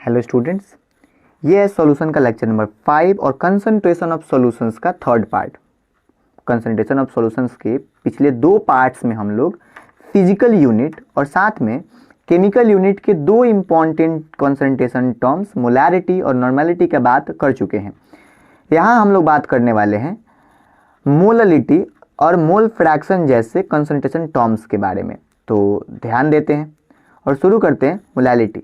Hello students, ये है solution का लेक्चर नंबर 5 और कंसंट्रेशन ऑफ सॉल्यूशंस का third part. Concentration of solutions के पिछले दो पार्ट्स में हम लोग फिजिकल यूनिट और साथ में केमिकल यूनिट के दो इम्पॉर्टेंट कंसंट्रेशन टर्म्स मोलैरिटी और नॉर्मेलिटी की बात कर चुके हैं। यहाँ हम लोग बात करने वाले हैं मोललिटी और मोल फ्रैक्शन जैसे कंसंट्रेशन टर्म्स के बारे में। तो ध्यान देते हैं और शुरू करते हैं मोलैलिटी।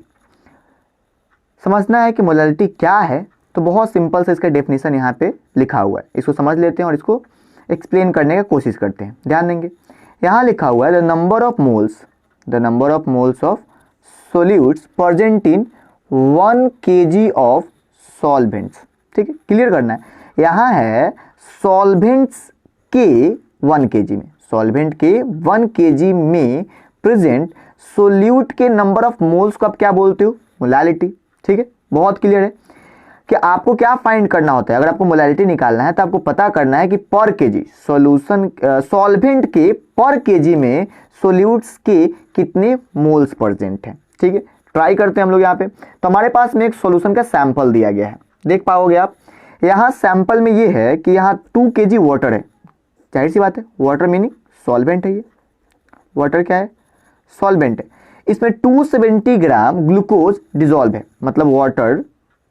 समझना है कि मोलैलिटी क्या है, तो बहुत सिंपल से इसका डेफिनेशन यहाँ पे लिखा हुआ है, इसको समझ लेते हैं और इसको एक्सप्लेन करने की कोशिश करते हैं। ध्यान देंगे, यहाँ लिखा हुआ है the number of moles of solutes present in 1 kg of solvents. ठीक है, क्लियर करना है। यहाँ है सॉल्वेंट्स के 1 kg में, सॉल्वेंट के 1 kg में प्रेजेंट सोल्यूट के नंबर ऑफ मोल्स को आप क्या बोलते हो? मोलैलिटी। ठीक है, बहुत क्लियर है कि आपको क्या फाइंड करना होता है। अगर आपको मोलैलिटी निकालना है तो आपको पता करना है कि पर केजी सॉल्वेंट के पर केजी में सोल्यूट्स के कितने मोल्स प्रेजेंट हैं। ठीक है, ट्राई करते हैं हम लोग यहाँ पे। तो हमारे पास में एक सॉल्यूशन का सैंपल दिया गया है, देख पाओगे आप। यहाँ सैंपल में ये है कि यहाँ 2 kg वाटर है। जाहिर सी बात है, वाटर मीनिंग सॉल्वेंट है। ये वाटर क्या है? सॉल्वेंट है। इसमें 270 ग्राम ग्लूकोज डिजोल्व है, मतलब वाटर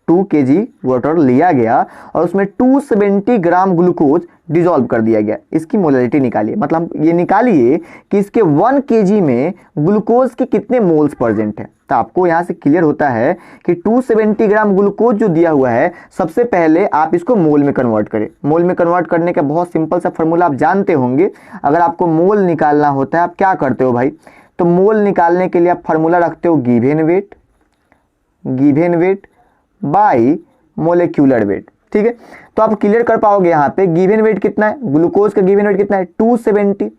2 kg वाटर लिया गया और उसमें 270 ग्राम ग्लूकोज डिजोल्व कर दिया गया। इसकी मोलैलिटी निकालिए, मतलब ये निकालिए कि इसके 1 kg में ग्लूकोज के कितने मोल्स प्रेजेंट है। तो आपको यहाँ से क्लियर होता है कि 270 ग्राम ग्लूकोज जो दिया हुआ है, सबसे पहले आप इसको मोल में कन्वर्ट करें। मोल में कन्वर्ट करने का बहुत सिंपल सा फॉर्मूला आप जानते होंगे। अगर आपको मोल निकालना होता है, आप क्या करते हो भाई? तो मोल निकालने के लिए आप फार्मूला रखते हो given weight by molecular weight. ठीक है, तो आप क्लियर कर पाओगे यहाँ पे गिवन वेट कितना है, ग्लूकोज का गिवन वेट कितना है 270।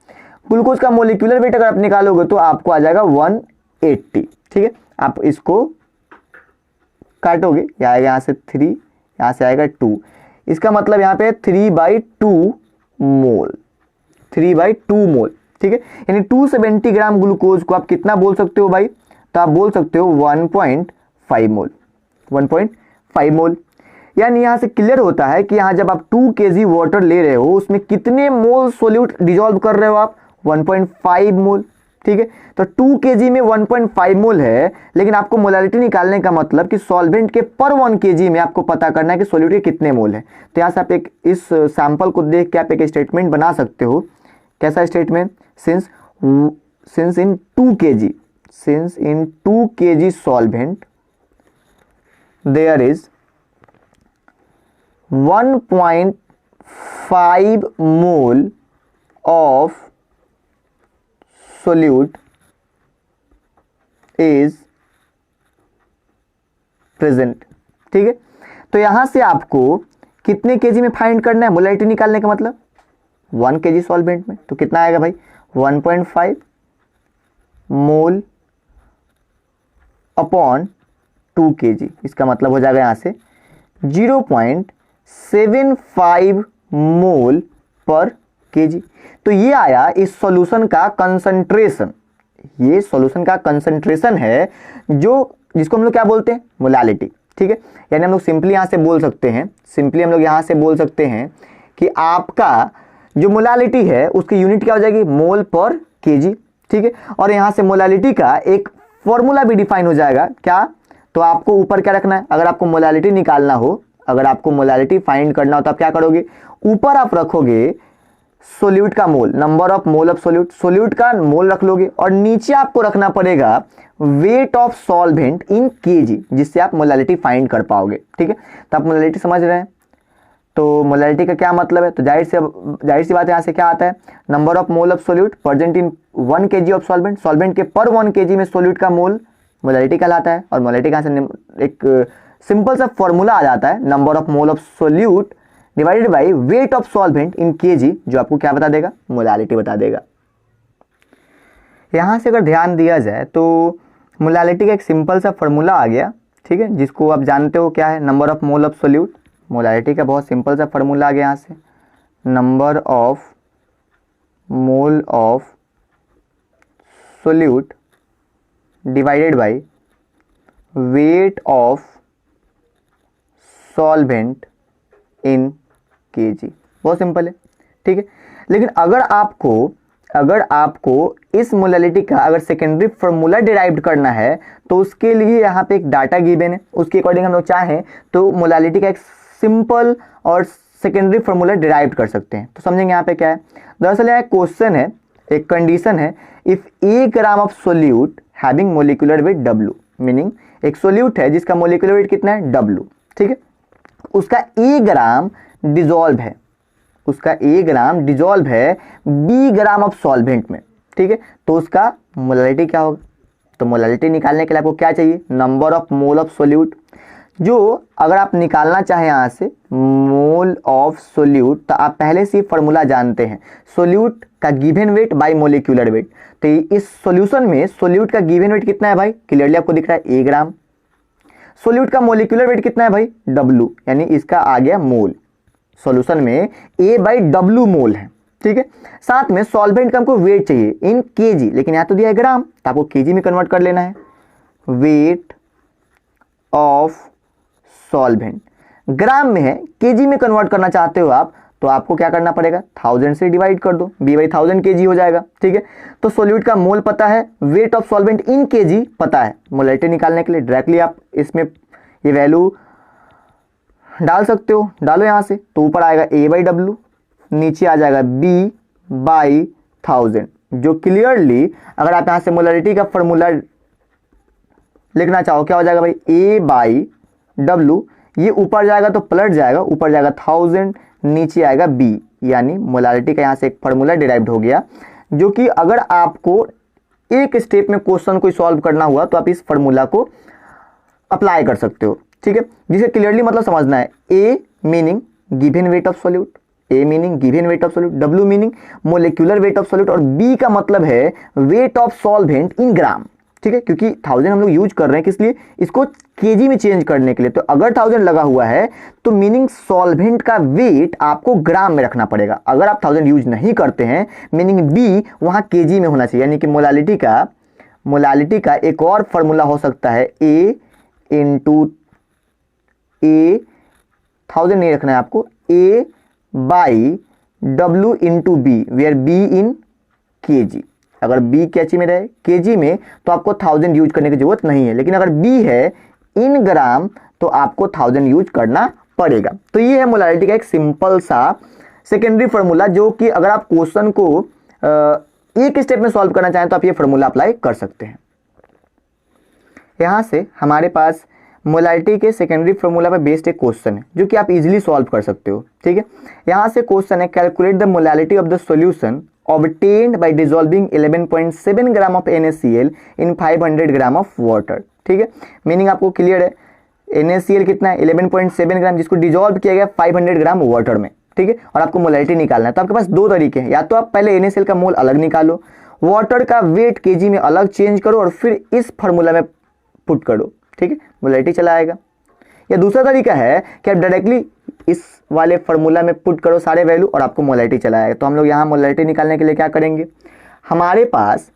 ग्लूकोज का मोलिक्यूलर वेट अगर आप निकालोगे तो आपको आ जाएगा 180। ठीक है, आप इसको काटोगे, यह आएगा यहाँ से 3, यहाँ से आएगा 2। इसका मतलब यहाँ पे 3/2 मोल, 3/2 मोल। ठीक है, यानी 270 ग्राम ग्लूकोज को आप कितना बोल सकते हो भाई? तो आप बोल सकते हो 1.5 मोल, 1.5 मोल। यानी यहां से क्लियर होता है कि यहां जब आप 2 kg वाटर ले रहे हो, उसमें कितने मोल सोल्यूट डिजोल्व कर रहे हो आप? 1.5 मोल। ठीक है, तो 2 kg में 1.5 मोल है, लेकिन आपको मोलैलिटी निकालने का मतलब कि सॉल्वेंट के पर 1 kg में आपको पता करना है कि सोल्यूट के कितने मोल है। तो यहां से आप एक इस सैंपल को देख के आप एक स्टेटमेंट बना सकते हो। कैसा statement? since in 2 kg solvent there is 1.5 mole of solute is present। ठीक है, तो यहां से आपको कितने केजी में फाइंड करना है? मोलैलिटी निकालने का मतलब 1 kg सॉल्वेंट में, तो कितना आएगा भाई? 1.5 मोल अपॉन 2 kg। इसका मतलब हो जाएगा यहां से 0.75 मोल पर केजी। तो ये आया इस सॉल्यूशन का कंसंट्रेशन। ये सॉल्यूशन का कंसंट्रेशन है, जो जिसको हम लोग क्या बोलते हैं? मोलैलिटी। ठीक है, यानी हम लोग सिंपली यहां से बोल सकते हैं कि आपका जो मोलैलिटी है उसकी यूनिट क्या हो जाएगी? मोल पर केजी। ठीक है, और यहां से मोलैलिटी का एक फॉर्मूला भी डिफाइन हो जाएगा। क्या? तो आपको ऊपर क्या रखना है? अगर आपको मोलैलिटी निकालना हो, अगर आपको मोलैलिटी फाइंड करना हो, तो आप क्या करोगे? ऊपर आप रखोगे सोल्यूट का mole, number of mole of solute का मोल रख लोगे, और नीचे आपको रखना पड़ेगा weight of solvent in KG, जिससे आप मोलैलिटी फाइंड कर पाओगे। ठीक है, तो आप मोलैलिटी समझ रहे हैं। तो मोलैलिटी का क्या मतलब है? तो जाहिर सी बात है, यहाँ से क्या आता है? Number of mole of solute present in 1 kg of solvent. Solvent के पर 1 kg में सोल्यूट का मोल मोलैलिटी कहलाता है। और मोलैलिटी का एक सिंपल सा फॉर्मूला आ जाता है, number of mole of solute divided by weight of solvent in KG, जो आपको क्या बता देगा? मोलैलिटी बता देगा। यहाँ से अगर ध्यान दिया जाए तो मोलैलिटी का एक सिंपल सा फॉर्मूला आ गया। ठीक है, जिसको आप जानते हो क्या है? Number of mole of solute. Molality का बहुत सिंपल सा फॉर्मूला आ गया यहाँ से, number of mole of solute divided by weight of solvent in KG. बहुत सिंपल है, ठीक है। लेकिन अगर आपको इस मोलालिटी का अगर सेकेंडरी फार्मूला डिराइव करना है तो उसके लिए यहाँ पे एक डाटा गिवन है, उसके अकॉर्डिंग हम लोग चाहें तो मोलालिटी का एक सिंपल और सेकेंडरी फार्मूला डिराइव कर सकते हैं। तो समझेंगे यहाँ पे क्या है। दरअसल यहाँ क्वेश्चन है, एक कंडीशन है, if A gram of solute having molecular weight W, meaning एक सोल्यूट है जिसका मोलिकुलर वेट कितना है W, ठीक है। उसका ए ग्राम डिजोल्व है, B ग्राम ऑफ सॉल्वेंट में, ठीक है। तो उसका मोलालिटी क्या होगा। तो मोलालिटी निकालने के लिए आपको क्या चाहिए, number of mole of solute. जो अगर आप निकालना चाहें यहाँ से मोल ऑफ सोल्यूट, तो आप पहले से फॉर्मूला जानते हैं, सोल्यूट का given weight bye molecular weight. तो इस सॉल्यूशन में सोल्यूट का गिवन वेट कितना है भाई, क्लियरली आपको दिख रहा है A ग्राम। सोल्यूट का मोलिकुलर वेट कितना है भाई W, यानी इसका आ गया मोल। सॉल्यूशन में A/W मोल है, ठीक है। साथ में सॉल्वेंट का हमको वेट चाहिए इन केजी, लेकिन यहाँ तो दिया है ग्राम, तो आपको केजी में कन्वर्ट कर लेना है। वेट ऑफ सॉल्वेंट ग्राम में है, केजी में कन्वर्ट करना चाहते हो आप, तो आपको क्या करना पड़ेगा, 1000 से डिवाइड कर दो, B/1000 केजी हो जाएगा, ठीक है। तो सोल्यूट का मोल पता है, wait of solvent in KG पता है। मोलालिटी निकालने के लिए डायरेक्टली आप इसमें ये वैल्यू डाल सकते हो, डालो यहाँ से। तो ऊपर आएगा A/W, नीचे आ जाएगा B/1000, जो क्लियरली अगर आप यहाँ से मोलालिटी का फॉर्मूला लिखना चाहो क्या हो जाएगा भाई, A/W, ये ऊपर जाएगा तो पलट जाएगा, ऊपर जाएगा 1000, नीचे आएगा B, यानी मोलालिटी का यहाँ से एक फार्मूला डिराइव्ड हो गया, जो कि अगर आपको एक स्टेप में क्वेश्चन को सॉल्व करना हुआ तो आप इस फार्मूला को अप्लाई कर सकते हो, ठीक है। जिसे क्लियरली मतलब समझना है, A meaning given weight of solute, W meaning molecular weight of solute, और B का मतलब है वेट ऑफ सॉल्वेंट इन ग्राम, ठीक है। क्योंकि 1000 हम लोग यूज कर रहे हैं किस लिए, इसको केजी में चेंज करने के लिए। तो अगर 1000 लगा हुआ है तो मीनिंग सॉल्वेंट का वेट आपको ग्राम में रखना पड़ेगा। अगर आप 1000 यूज नहीं करते हैं, मीनिंग B वहां केजी में होना चाहिए। यानी कि मोलालिटी का एक और फॉर्मूला हो सकता है, A इंटू A, 1000 नहीं रखना है आपको, A/W into B, where B in kg. अगर B कैची में रहे केजी में तो आपको 1000 यूज करने की जरूरत नहीं है, लेकिन अगर B है इन ग्राम तो आपको 1000 यूज करना पड़ेगा। तो ये है मोलालिटी का एक सिंपल सा सेकेंडरी फार्मूला, जो कि अगर आप क्वेश्चन को एक स्टेप में सॉल्व करना चाहें तो आप ये फार्मूला अप्लाई कर सकते हैं। यहां से हमारे पास मोलालिटी के सेकेंडरी फार्मूला पर बेस्ड एक क्वेश्चन है, जो कि आप इजीली सॉल्व कर सकते हो, ठीक है। यहां से क्वेश्चन है, calculate the molality of the solution obtained by dissolving 11.7 gram of NaCl in 500 gram of water, ठीक है। मीनिंग आपको क्लियर है, NaCl कितना है 11.7 ग्राम, जिसको डिजोल्व किया गया 500 ग्राम वाटर में, ठीक है। और आपको मोलालिटी निकालना है। तो आपके पास दो तरीके हैं, या तो आप पहले NaCl का मोल अलग निकालो, वाटर का वेट केजी में अलग चेंज करो और फिर इस फार्मूला में पुट करो, ठीक है, मोलालिटी चला आएगा। या दूसरा तरीका है कि आप डायरेक्टली इस वाले फार्मूला में पुट करो सारे वैल्यू और आपको मोलालिटी चला आएगा। तो हम लोग यहाँ मोलालिटी निकालने के लिए क्या करेंगे, हमारे पास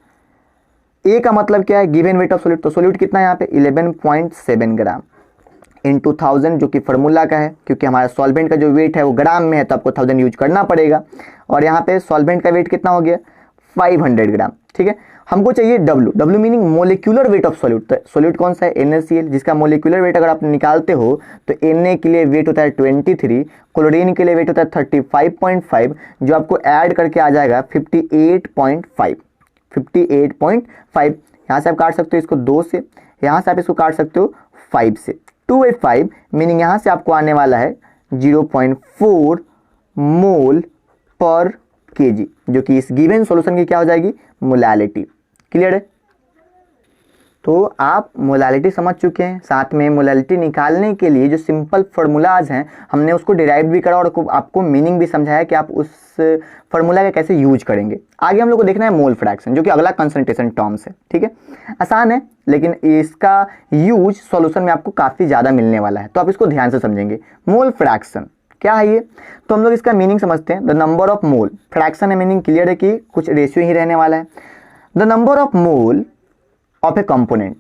A का मतलब क्या है, गिवन वेट ऑफ सोल्यूट। तो सोल्यूट कितना है यहाँ पे 11.7 ग्राम इंटू 1000, जो कि फार्मूला का है, क्योंकि हमारा सॉल्वेंट का जो वेट है वो ग्राम में है तो आपको 1000 यूज करना पड़ेगा। और यहाँ पे सॉल्वेंट का वेट कितना हो गया 500 ग्राम, ठीक है। हमको चाहिए W meaning molecular weight of solute. तो सोल्यूट कौन सा है NaCl, जिसका मोलिकुलर वेट अगर आप निकालते हो तो Na के लिए वेट होता है 23, क्लोरीन के लिए वेट होता है 35.5, जो आपको ऐड करके आ जाएगा 58.5। यहाँ से आप काट सकते हो इसको 2 से, यहाँ से आप इसको काट सकते हो 5 से, 2/5 मीनिंग यहाँ से आपको आने वाला है 0.4 मोल पर केजी, जो कि इस गिवन सॉल्यूशन की क्या हो जाएगी, मोलालिटी। क्लियर है। तो आप मोलालिटी समझ चुके हैं, साथ में मोलालिटी निकालने के लिए जो सिंपल फार्मूलाज हैं हमने उसको डिराइव भी करा और आपको मीनिंग भी समझाया कि आप उस फार्मूला का कैसे यूज करेंगे। आगे हम लोग को देखना है मोल फ्रैक्शन, जो कि अगला कंसंट्रेशन टर्म्स है, ठीक है। आसान है लेकिन इसका यूज सॉल्यूशन में आपको काफ़ी ज़्यादा मिलने वाला है, तो आप इसको ध्यान से समझेंगे। मोल फ्रैक्शन क्या है ये, तो हम लोग इसका मीनिंग समझते हैं। The number of mole, fraction है मीनिंग क्लियर है कि कुछ रेशियो ही रहने वाला है। The number of mole of A component,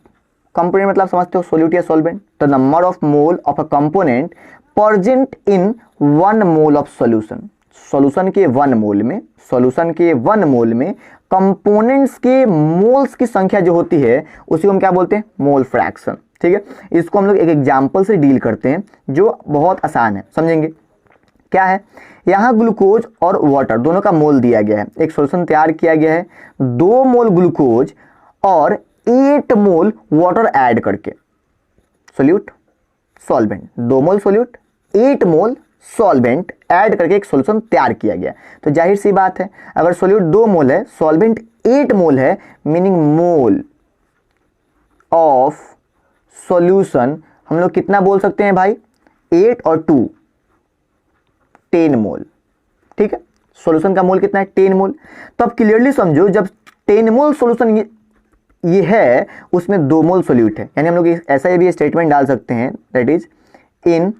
component मतलब समझते हो सोल्यूट या सॉल्वेंट, तो number of mole of a component present in 1 mole of solution, solution के 1 मोल में, सॉल्यूशन के 1 मोल में कंपोनेंट्स के मोल्स की संख्या जो होती है उसी को हम क्या बोलते हैं, मोल फ्रैक्शन। ठीक है, इसको हम लोग एक एग्जांपल से डील करते हैं जो बहुत आसान है, समझेंगे। क्या है, यहाँ ग्लूकोज और वाटर दोनों का मोल दिया गया है, एक सॉल्यूशन तैयार किया गया है 2 मोल ग्लूकोज और 8 मोल वाटर ऐड करके, सोल्यूट सॉल्वेंट, 2 मोल सोल्यूट 8 मोल सॉल्वेंट ऐड करके एक सॉल्यूशन तैयार किया गया। तो जाहिर सी बात है अगर सोल्यूट 2 मोल है, सॉल्वेंट 8 मोल है, मीनिंग मोल ऑफ सॉल्यूशन हम लोग कितना बोल सकते हैं भाई, 8 और 2 10 मोल। ठीक है, सॉल्यूशन का मोल कितना है, 10 मोल। तो अब क्लियरली समझो, जब 10 मोल सॉल्यूशन ये है उसमें 2 मोल सोल्यूट है, यानी हम लोग ऐसा भी स्टेटमेंट डाल सकते हैं, that is in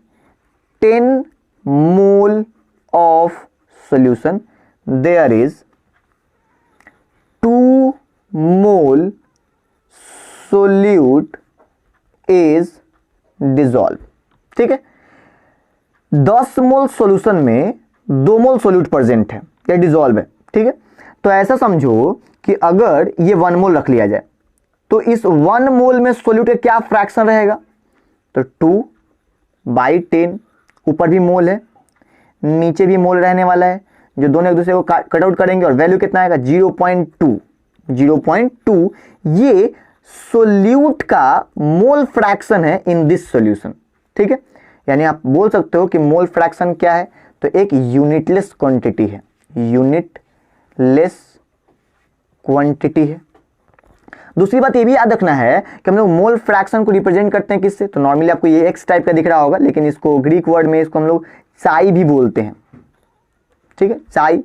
10 mole of solution there is 2 mole solute is dissolve. ठीक है, 10 मोल सॉल्यूशन में 2 मोल सोल्यूट प्रेजेंट है या डिसॉल्व है। ठीक है, तो ऐसा समझो कि अगर ये 1 मोल रख लिया जाए तो इस 1 मोल में सोल्यूट का क्या फ्रैक्शन रहेगा, तो 2/10, ऊपर भी मोल है नीचे भी मोल रहने वाला है, जो दोनों एक दूसरे को कट आउट करेंगे और वैल्यू कितना आएगा 0.2 ये सोल्यूट का मोल फ्रैक्शन है इन दिस सॉल्यूशन। ठीक है, यानी आप बोल सकते हो कि मोल फ्रैक्शन क्या है, तो एक यूनिटलेस क्वांटिटी है, यूनिटलेस क्वांटिटी है। दूसरी बात ये भी याद रखना है कि हम लोग मोल फ्रैक्शन को रिप्रेजेंट करते हैं किससे, तो नॉर्मली आपको ये एक्स टाइप का दिख रहा होगा, लेकिन इसको ग्रीक वर्ड में इसको हम लोग चाई भी बोलते हैं। ठीक है, चाई,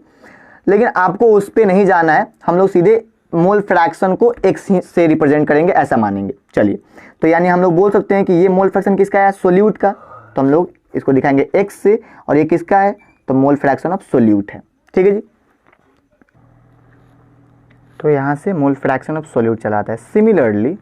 लेकिन आपको उस पर नहीं जाना है, हम लोग सीधे मोल फ्रैक्शन को एक्स से रिप्रेजेंट करेंगे, ऐसा मानेंगे। चलिए, तो यानी हम लोग बोल सकते हैं कि ये मोल फ्रैक्शन किसका है, सोल्यूट का, तो हम लोग इसको दिखाएंगे एक्स से, और ये किसका है, तो मोल फ्रैक्शन ऑफ सोल्यूट है। ठीक है जी, तो यहाँ से मोल फ्रैक्शन ऑफ सोल्यूट चलाता है। सिमिलरली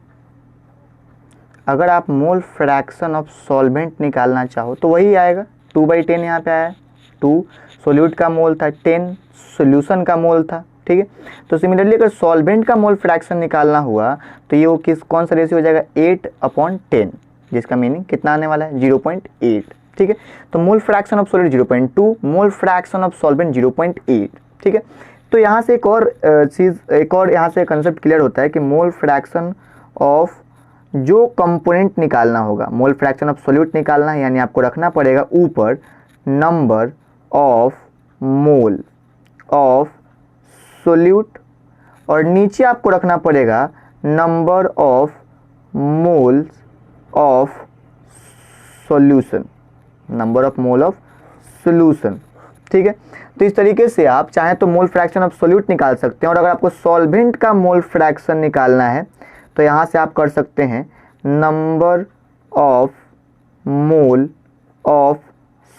अगर आप मोल फ्रैक्शन ऑफ सॉल्वेंट निकालना चाहो तो वही आएगा, 2/10 यहाँ पे आया, 2 सोल्यूट का मोल था, 10 सोल्यूशन का मोल था। ठीक है, तो सिमिलरली अगर सॉल्वेंट का मोल फ्रैक्शन निकालना हुआ तो ये वो कौन सा रेशियो हो जाएगा, 8/10, जिसका मीनिंग कितना आने वाला है, 0.8। ठीक है, तो mole fraction of solute 0.2, mole fraction of solvent 0.8। ठीक है, तो यहाँ से एक और चीज़, एक और यहाँ से कंसेप्ट क्लियर होता है कि मोल फ्रैक्शन ऑफ जो कंपोनेंट निकालना होगा, मोल फ्रैक्शन ऑफ सोल्यूट निकालना है, यानी आपको रखना पड़ेगा ऊपर number of mole of solute और नीचे आपको रखना पड़ेगा number of moles of solution, number of mole of solution. ठीक है, तो इस तरीके से आप चाहें तो मोल फ्रैक्शन ऑफ सोल्यूट निकाल सकते हैं, और अगर आपको सॉल्वेंट का मोल फ्रैक्शन निकालना है तो यहाँ से आप कर सकते हैं number of mole of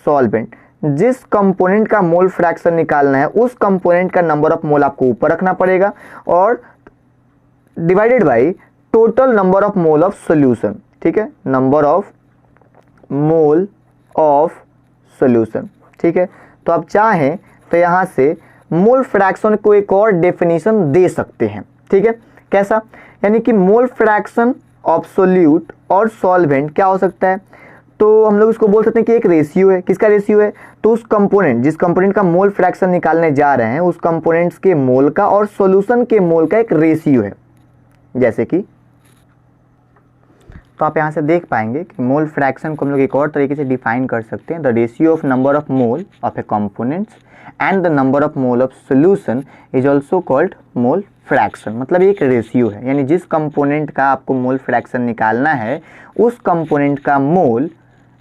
solvent. जिस कंपोनेंट का मोल फ्रैक्शन निकालना है उस कंपोनेंट का नंबर ऑफ मोल आपको ऊपर रखना पड़ेगा और divided by total number of mole of solution. ठीक है, number of mole of solution. ठीक है, तो आप चाहें तो यहाँ से मोल फ्रैक्शन को एक और डेफिनेशन दे सकते हैं। ठीक है, कैसा, यानी कि मोल फ्रैक्शन ऑफ सोल्यूट और सॉल्वेंट क्या हो सकता है, तो हम लोग इसको बोल सकते हैं कि एक रेशियो है। किसका रेशियो है, तो उस कंपोनेंट, जिस कंपोनेंट का मोल फ्रैक्शन निकालने जा रहे हैं उस कंपोनेंट्स के मोल का और सॉल्यूशन के मोल का एक रेशियो है। जैसे कि तो आप यहाँ से देख पाएंगे कि मोल फ्रैक्शन को हम लोग एक और तरीके से डिफाइन कर सकते हैं, the ratio of number of mole of A components and the number of mole of solution is also called mole fraction. मतलब एक रेशियो है, यानी जिस कंपोनेंट का आपको मोल फ्रैक्शन निकालना है उस कंपोनेंट का mole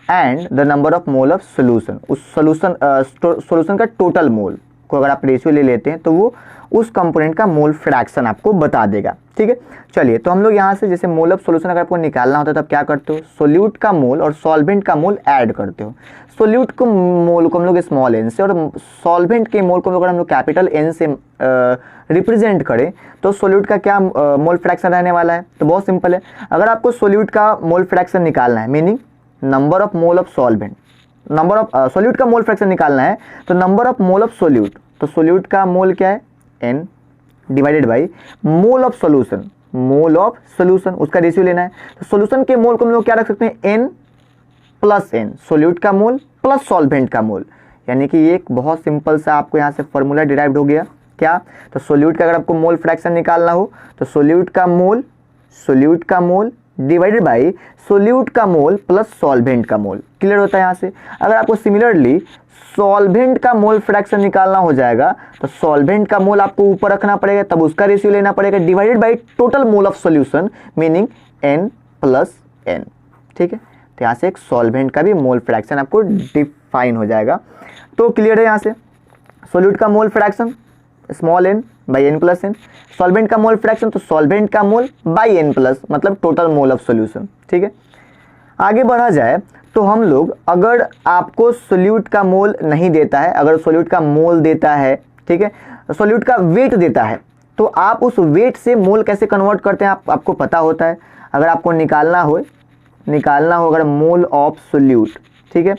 and the number of mole of solution, उस सॉल्यूशन का टोटल मोल, को अगर आप रेशियो ले लेते हैं तो वो उस कंपोनेंट का मोल फ्रैक्शन आपको बता देगा। ठीक है, चलिए तो हम लोग यहाँ से जैसे मोल ऑफ सॉल्यूशन अगर आपको निकालना होता है तब क्या करते हो, सोल्यूट का मोल और सॉल्वेंट का मोल ऐड करते हो। सोल्यूट को मोल को हम लोग स्मॉल एन से और सॉल्वेंट के मोल को अगर हम लोग कैपिटल एन से रिप्रेजेंट करें तो सोल्यूट का क्या मोल फ्रैक्शन रहने वाला है। तो बहुत सिंपल है, अगर आपको सोल्यूट का मोल फ्रैक्शन निकालना है, meaning number of mole of solvent, number of solute का मोल फ्रैक्शन निकालना है तो number of mole of solute, तो सोल्यूट का मोल क्या है n divided by mole of solution, mole of solution उसका रेशियो लेना है। तो सोल्यूशन के मोल को हम लोग क्या रख सकते हैं, n प्लस n, सोल्यूट का मोल प्लस सॉल्वेंट का मोल, यानी कि एक बहुत सिंपल सा आपको यहाँ से फॉर्मूला डिराइव्ड हो गया क्या। तो सोल्यूट का अगर आपको मोल फ्रैक्शन निकालना हो तो सोल्यूट का मोल डिवाइडेड बाई सोल्यूट का मोल प्लस सॉल्वेंट का मोल, क्लियर होता है यहाँ से। अगर आपको सिमिलरली सॉल्वेंट का मोल फ्रैक्शन निकालना हो जाएगा तो सॉल्वेंट का मोल आपको ऊपर रखना पड़ेगा, तब उसका रेशियो लेना पड़ेगा divided by total mole of solution, meaning n plus n। ठीक है, तो यहाँ से एक सॉल्वेंट का भी मोल फ्रैक्शन आपको डिफाइन हो जाएगा। तो क्लियर है यहाँ से, सोल्यूट का mole fraction small n by n plus n, solvent का मोल फ्रैक्शन तो सॉल्वेंट का मोल बाई n प्लस, मतलब टोटल मोल ऑफ सॉल्यूशन। ठीक है, आगे बढ़ा जाए तो हम लोग अगर आपको सोल्यूट का मोल नहीं देता है, अगर सोल्यूट का मोल देता है, ठीक है, सोल्यूट का वेट देता है, तो आप उस वेट से मोल कैसे कन्वर्ट करते हैं आपको पता होता है। अगर आपको निकालना हो अगर मोल ऑफ सोल्यूट, ठीक है,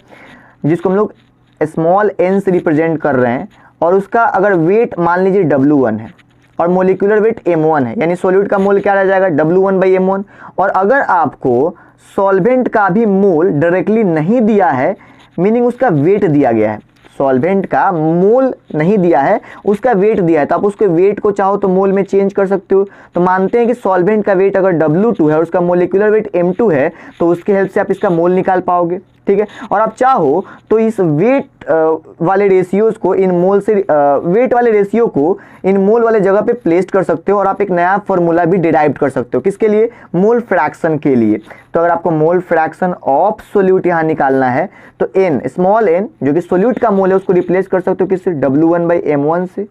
जिसको हम लोग स्मॉल n से रिप्रेजेंट कर रहे हैं, और उसका अगर वेट मान लीजिए W1 है और मोलिकुलर वेट M1 है, यानी सोल्यूट का मोल क्या रह जाएगा W1 बाई M1। और अगर आपको सॉल्वेंट का भी मोल डायरेक्टली नहीं दिया है, मीनिंग उसका वेट दिया गया है, सॉल्वेंट का मोल नहीं दिया है उसका वेट दिया है, तो आप उसके वेट को चाहो तो मोल में चेंज कर सकते हो। तो मानते हैं कि सॉल्वेंट का वेट अगर W2 है और उसका मोलिकुलर वेट M2 है, तो उसके हेल्प से आप इसका मोल निकाल पाओगे। ठीक है, और आप चाहो तो इस वेट वाले रेशियोज को इन मोल से वेट वाले रेशियो को इन मोल वाले जगह पे प्लेस कर सकते हो, और आप एक नया फॉर्मूला भी डिराइव कर सकते हो, किसके लिए, मोल फ्रैक्शन के लिए। तो अगर आपको मोल फ्रैक्शन ऑफ सोल्यूट यहाँ निकालना है तो n स्मॉल n जो कि सोल्यूट का मोल है उसको रिप्लेस कर सकते हो किससे, W1 बाई M1 से,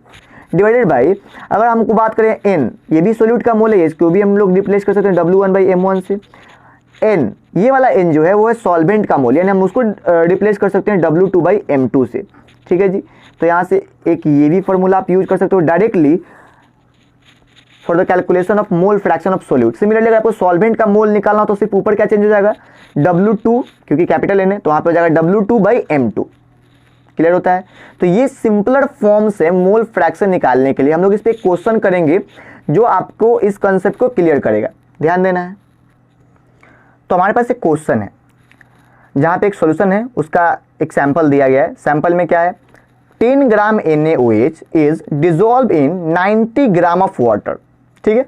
डिवाइडेड बाई अगर हमको बात करें n, ये भी सोल्यूट का मोल है, इसको भी हम लोग रिप्लेस कर सकते हैं W1 बाई M1 से। n ये वाला n जो है वो है सॉल्वेंट का मोल, यानी हम उसको रिप्लेस कर सकते हैं W2 बाई M2 से। ठीक है जी, तो यहाँ से एक ये भी फॉर्मूला आप यूज कर सकते हो directly for the calculation of mole fraction of solute. Similarly अगर आपको सॉल्वेंट का मोल निकालना हो तो सिर्फ ऊपर क्या चेंज हो जाएगा, W2, क्योंकि कैपिटल n है तो वहाँ पे हो जाएगा W2 बाई M2, क्लियर होता है। तो ये सिंपलर फॉर्म से मोल फ्रैक्शन निकालने के लिए हम लोग इस पर एक क्वेश्चन करेंगे जो आपको इस कंसेप्ट को क्लियर करेगा, ध्यान देना है। तो हमारे पास एक क्वेश्चन है जहाँ पे एक सॉल्यूशन है, उसका एक सैंपल दिया गया है। सैंपल में क्या है, 10 ग्राम NaOH is dissolve in 90 gram of water. ठीक है,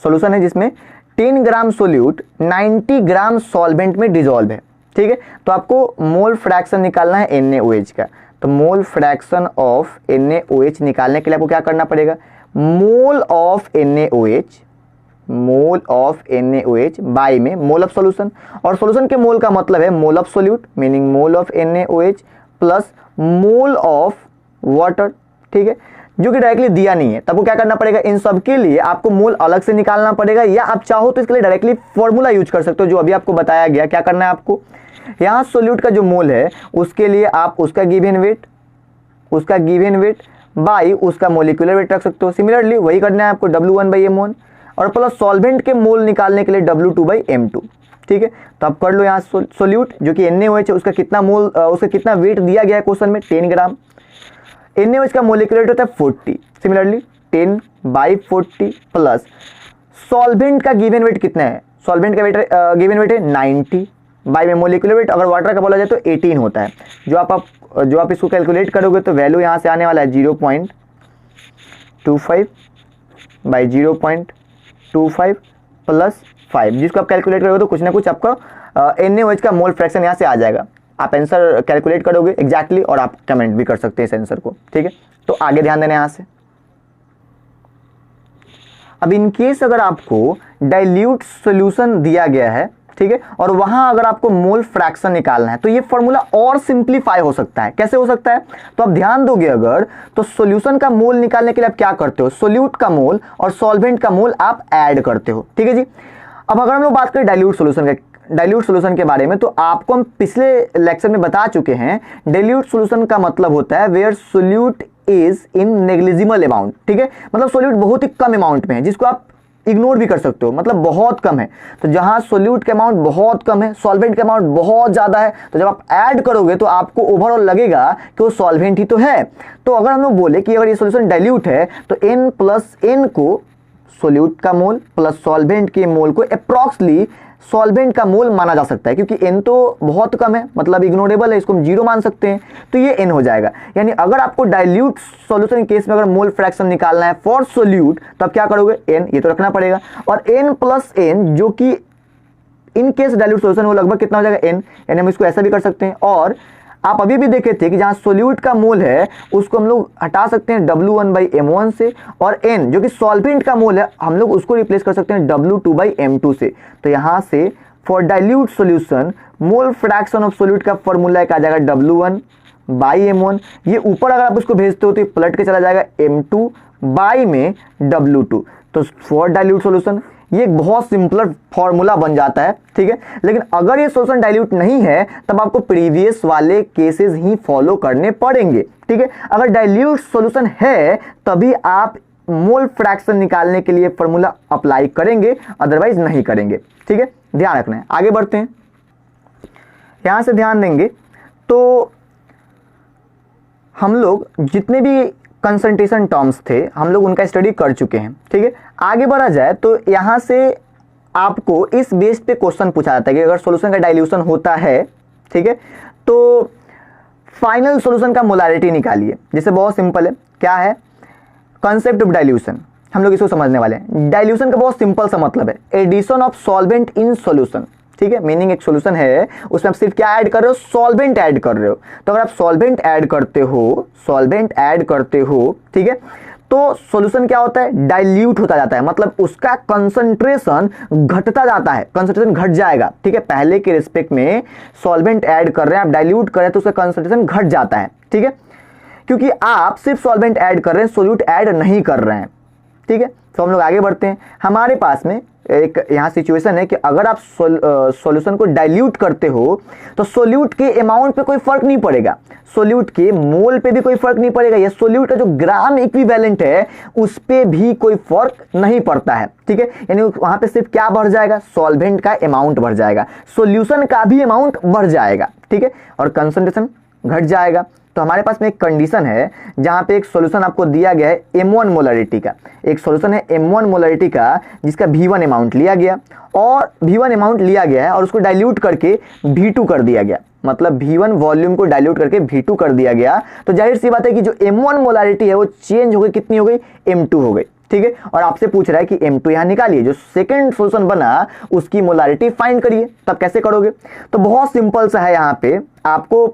सॉल्यूशन है जिसमें 10 ग्राम सोल्यूट 90 ग्राम सॉल्वेंट में डिजोल्व है। ठीक है, तो आपको मोल फ्रैक्शन निकालना है NaOH का। तो मोल फ्रैक्शन ऑफ NaOH निकालने के लिए आपको क्या करना पड़ेगा, मोल ऑफ NaOH बाई में मोल ऑफ सॉल्यूशन, और सॉल्यूशन के मोल का मतलब है मोल of solute, meaning mole of NaOH plus mole of water. ठीक है, जो कि डायरेक्टली दिया नहीं है, तब को क्या करना पड़ेगा, इन सब के लिए आपको मोल अलग से निकालना पड़ेगा, या आप चाहो तो इसके लिए डायरेक्टली फॉर्मूला यूज कर सकते हो जो अभी आपको बताया गया। क्या करना है आपको, यहाँ सोल्यूट का जो मोल है उसके लिए आप उसका गिवन वेट बाई उसका मोलिकुलर वेट रख सकते हो। सिमिलरली वही करना है आपको W1 बाई M1, और प्लस सॉल्वेंट के मोल निकालने के लिए W2 बाई M2। ठीक है, तो आप कर लो यहाँ सोल्यूट जो कि NaOH है, उसका कितना वेट दिया गया है क्वेश्चन में, 10 ग्राम। NaOH का मोलिकुलर वेट होता है 40, सिमिलरली 10 बाई 40 प्लस सॉल्वेंट का गिवन वेट कितना है, सॉल्वेंट का गिवन वेट है 90 बाई में मोलिकुलर वेट अगर वाटर का बोला जाए तो 18 होता है। जो आप इसको कैलकुलेट करोगे तो वैल्यू यहाँ से आने वाला है 0.25 बाई 0.25 प्लस 5, जिसको आप कैलकुलेट करोगे तो कुछ ना कुछ आपका NaOH का मोल फ्रैक्शन यहाँ से आ जाएगा। आप आंसर कैलकुलेट करोगे एग्जैक्टली और आप कमेंट भी कर सकते हैं इस आंसर को। ठीक है, तो आगे ध्यान देना यहाँ से। अब इन केस अगर आपको डाइल्यूट सॉल्यूशन दिया गया है, ठीक है, और वहां अगर आपको मोल फ्रैक्शन निकालना है तो ये फॉर्मूला और सिंप्लीफाई हो सकता है। कैसे हो सकता है, तो आप ध्यान दोगे अगर, तो सॉल्यूशन का मोल निकालने के लिए आप क्या करते हो, सोल्यूट का मोल और सॉल्वेंट का मोल आप ऐड करते हो। ठीक है जी। अब अगर हम लोग बात करें डाइल्यूट सॉल्यूशन के बारे में, तो आपको हम पिछले लेक्चर में बता चुके हैं, डाइल्यूट सॉल्यूशन का मतलब होता है where solute is in negligible amount. ठीक है, मतलब सोल्यूट बहुत ही कम अमाउंट में है, जिसको आप इग्नोर भी कर सकते हो, मतलब बहुत कम है। तो जहां सोल्यूट के अमाउंट बहुत कम है, सॉल्वेंट के अमाउंट बहुत ज्यादा है, तो जब आप ऐड करोगे तो आपको ओवरऑल लगेगा कि वो सॉल्वेंट ही तो है। तो अगर हम लोग बोले कि अगर ये सॉल्यूशन डाइल्यूट है तो n प्लस n को सोल्यूट का मोल प्लस सॉल्वेंट के मोल को अप्रॉक्सली सॉल्वेंट का मोल माना जा सकता है, क्योंकि n तो बहुत कम है, मतलब इग्नोरेबल है, इसको हम 0 मान सकते हैं, तो ये n हो जाएगा। यानी अगर आपको डाइल्यूट सॉल्यूशन के केस में अगर मोल फ्रैक्शन निकालना है फॉर सोल्यूट, तो आप क्या करोगे, n ये तो रखना पड़ेगा, और n प्लस n जो कि इन केस डाइल्यूट सॉल्यूशन वो लगभग कितना हो जाएगा, n, यानी हम इसको ऐसा भी कर सकते हैं। और आप अभी भी देखे थे कि जहां सोल्यूट का मोल है उसको हम लोग हटा सकते हैं W1/M1 से, और n जो कि सॉल्वेंट का मोल है हम लोग उसको रिप्लेस कर सकते हैं W2/M2 से। तो यहां से for dilute solution mole fraction of solute का फॉर्मूला एक आ जाएगा W1/M1। ये ऊपर अगर आप उसको भेजते हो तो पलट के चला जाएगा M2 बाई में W2। तो फॉर डाइल्यूट सॉल्यूशन ये एक बहुत सिंपलर फॉर्मूला बन जाता है। ठीक है, लेकिन अगर ये सॉल्यूशन डाइल्यूट नहीं है तब आपको प्रीवियस वाले केसेस ही फॉलो करने पड़ेंगे। ठीक है, अगर डाइल्यूट सॉल्यूशन है तभी आप मोल फ्रैक्शन निकालने के लिए फॉर्मूला अप्लाई करेंगे, अदरवाइज नहीं करेंगे। ठीक है, ध्यान रखना है। आगे बढ़ते हैं, यहां से ध्यान देंगे तो हम लोग जितने भी कंसंट्रेशन टर्म्स थे हम लोग उनका स्टडी कर चुके हैं। ठीक है, आगे बढ़ा जाए तो यहां से आपको इस बेस पे क्वेश्चन पूछा जाता है कि अगर सॉल्यूशन का डाइल्यूशन होता है, ठीक है, तो फाइनल सॉल्यूशन का मोलारिटी निकालिए। जैसे बहुत सिंपल है, क्या है कॉन्सेप्ट ऑफ डाइल्यूशन, हम लोग इसको समझने वाले हैं। डाइल्यूशन का बहुत सिंपल सा मतलब है addition of solvent in solution. ठीक है, मीनिंग एक सॉल्यूशन है उसमें आप सिर्फ क्या ऐड कर रहे हो, सॉल्वेंट ऐड कर रहे हो। तो अगर आप सॉल्वेंट ऐड करते हो, ठीक है, तो सॉल्यूशन क्या होता है, डाइल्यूट होता जाता है, मतलब उसका कंसंट्रेशन घटता जाता है, कंसंट्रेशन घट जाएगा। ठीक है, पहले के रिस्पेक्ट में सॉल्वेंट ऐड कर रहे हैं, आप डाइल्यूट कर रहे हैं तो उसका कंसंट्रेशन घट जाता है। ठीक है, क्योंकि आप सिर्फ सॉल्वेंट ऐड कर रहे हैं, सोल्यूट ऐड नहीं कर रहे हैं। ठीक है, तो हम लोग आगे बढ़ते हैं। हमारे पास में एक यहां सिचुएशन है कि अगर आप सॉल्यूशन को डाइल्यूट करते हो तो सोल्यूट के अमाउंट पे कोई फर्क नहीं पड़ेगा, सोल्यूट के मोल पे भी कोई फर्क नहीं पड़ेगा, या सोल्यूट का जो ग्राम इक्विवेलेंट है उस पे भी कोई फर्क नहीं पड़ता है। ठीक है, यानी वहां पे सिर्फ क्या बढ़ जाएगा, सॉल्वेंट का अमाउंट बढ़ जाएगा, सॉल्यूशन का भी अमाउंट बढ़ जाएगा। ठीक है, और कंसंट्रेशन घट जाएगा। तो हमारे पास में एक कंडीशन है जहां पे एक सॉल्यूशन आपको दिया गया है M1 मोलरिटी का, एक सॉल्यूशन है M1 मोलरिटी का जिसका V1 अमाउंट लिया गया, और V1 अमाउंट लिया गया है और उसको डाइल्यूट करके V2 कर दिया गया, मतलब V1 वॉल्यूम को डाइल्यूट करके V2 कर दिया गया। तो जाहिर सी बात है कि जो M1 मोलरिटी है वो चेंज हो गई, कितनी हो गई, M2 हो गई। ठीक है, और आपसे पूछ रहा है कि M2 यहां निकालिए, जो सेकंड सॉल्यूशन बना उसकी मोलारिटी फाइंड करिए। तब कैसे करोगे, तो बहुत सिंपल सा है, यहां पे आपको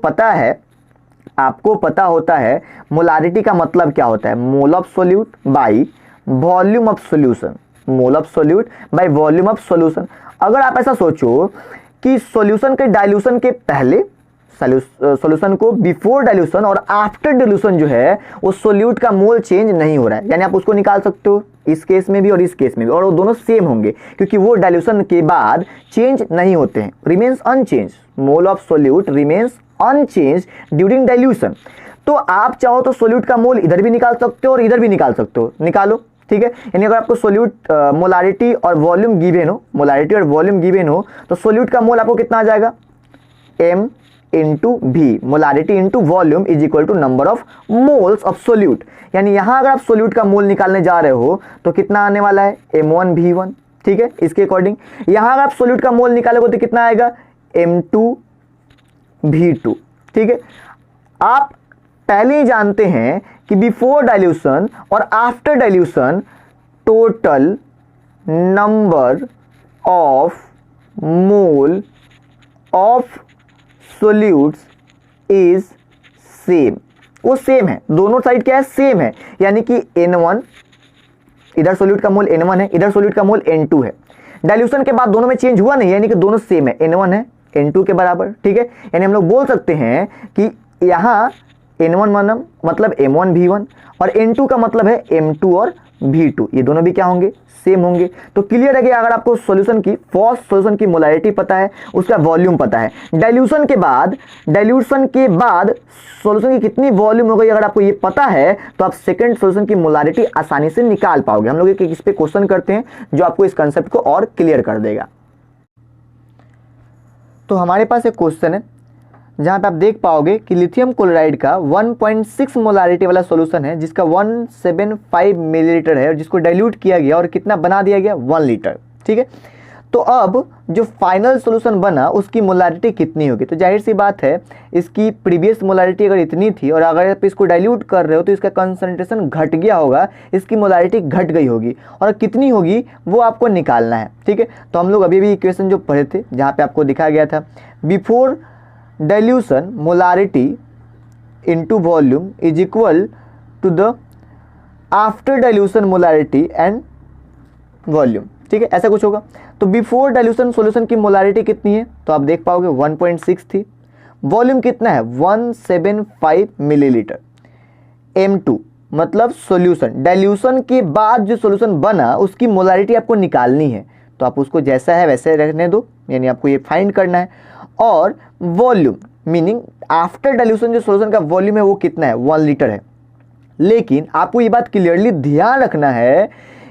पता होता है मोलारिटी का मतलब क्या होता है, मोल of solute by volume of solution, mole of solute by volume of solution. अगर आप ऐसा सोचो कि सॉल्यूशन के डाइल्यूशन के पहले, सॉल्यूशन को बिफोर डाइल्यूशन और आफ्टर डाइल्यूशन जो है वो सोल्यूट का मोल चेंज नहीं हो रहा है, यानी आप उसको निकाल सकते हो इस केस में भी और इस केस में भी, और वो दोनों सेम होंगे क्योंकि वो डाइल्यूशन के बाद चेंज नहीं होते हैं, remains unchange, mole of solute remains unchange during dilution. तो आप चाहो तो सोल्यूट का मोल इधर भी निकाल सकते हो और इधर भी निकाल सकते हो, निकालो। ठीक है, यानी अगर आपको सोल्यूट मोलारिटी और वॉल्यूम गिवन हो, मोलारिटी और वॉल्यूम गिवन हो तो सोल्यूट का मोल आपको कितना आ जाएगा, M into V, molarity into volume is equal to number of moles of solute. यानी यहां अगर आप सोल्यूट का मोल निकालने जा रहे हो तो कितना आने वाला है, M1 V1। ठीक है, इसके अकॉर्डिंग यहां अगर आप सोल्यूट का मोल निकालोगे तो कितना आएगा, M2 V2। ठीक है, आप पहले ही जानते हैं कि बिफोर डाइल्यूशन और after dilution total number of mole of solutes is same, वो सेम है, दोनों साइड क्या है, सेम है। यानी कि N1, इधर सोल्यूट का मोल N1 है, इधर सोल्यूट का मोल N2 है। डाइल्यूशन के बाद दोनों में चेंज हुआ नहीं, यानी कि दोनों सेम है, N1 है N2 के बराबर, ठीक है। यानी हम लोग बोल सकते हैं कि यहाँ N1 मतलब M1 V1 और N2 का मतलब है M2 और V2, ये दोनों भी क्या होंगे, सेम होंगे। तो क्लियर है कि अगर आपको सॉल्यूशन की फर्स्ट सॉल्यूशन की मोलारिटी पता है, उसका वॉल्यूम पता है, डाइल्यूशन के बाद सॉल्यूशन की कितनी वॉल्यूम हो गई अगर आपको ये पता है, तो आप सेकंड सॉल्यूशन की मोलारिटी आसानी से निकाल पाओगे। हम लोग एक इस पे क्वेश्चन करते हैं जो आपको इस कंसेप्ट को और क्लियर कर देगा। तो हमारे पास एक क्वेश्चन है जहां पे आप देख पाओगे कि लिथियम क्लोराइड का 1.6 मोलारिटी वाला सॉल्यूशन है जिसका 175 मिलीलीटर है और जिसको डाइल्यूट किया गया और कितना बना दिया गया, 1 लीटर, ठीक है। तो अब जो फाइनल सॉल्यूशन बना उसकी मोलारिटी कितनी होगी, तो जाहिर सी बात है इसकी प्रीवियस मोलारिटी अगर इतनी थी और अगर आप इसको डाइल्यूट कर रहे हो तो इसका कंसंट्रेशन घट गया होगा, इसकी मोलारिटी घट गई होगी और कितनी होगी वो आपको निकालना है, ठीक है। तो हम लोग अभी भी इक्वेशन जो पढ़े थे जहाँ पे आपको दिखाया गया था before dilution molarity into volume is equal to the after dilution molarity and volume, ठीक है, ऐसा कुछ होगा। तो बिफोर डाइल्यूशन सॉल्यूशन की मोलारिटी कितनी है, तो आप देख पाओगे 1.6 थी, वॉल्यूम कितना है 175 मिलीलीटर, M2 मतलब सॉल्यूशन, डाइल्यूशन के बाद जो सॉल्यूशन बना उसकी मोलारिटी आपको निकालनी है, तो आप उसको जैसा है वैसे रहने दो, यानी आपको ये फाइंड करना है। और वॉल्यूम मीनिंग आफ्टर डाइल्यूशन जो सॉल्यूशन का वॉल्यूम है वो कितना है, 1 लीटर है। लेकिन आपको ये बात क्लियरली ध्यान रखना है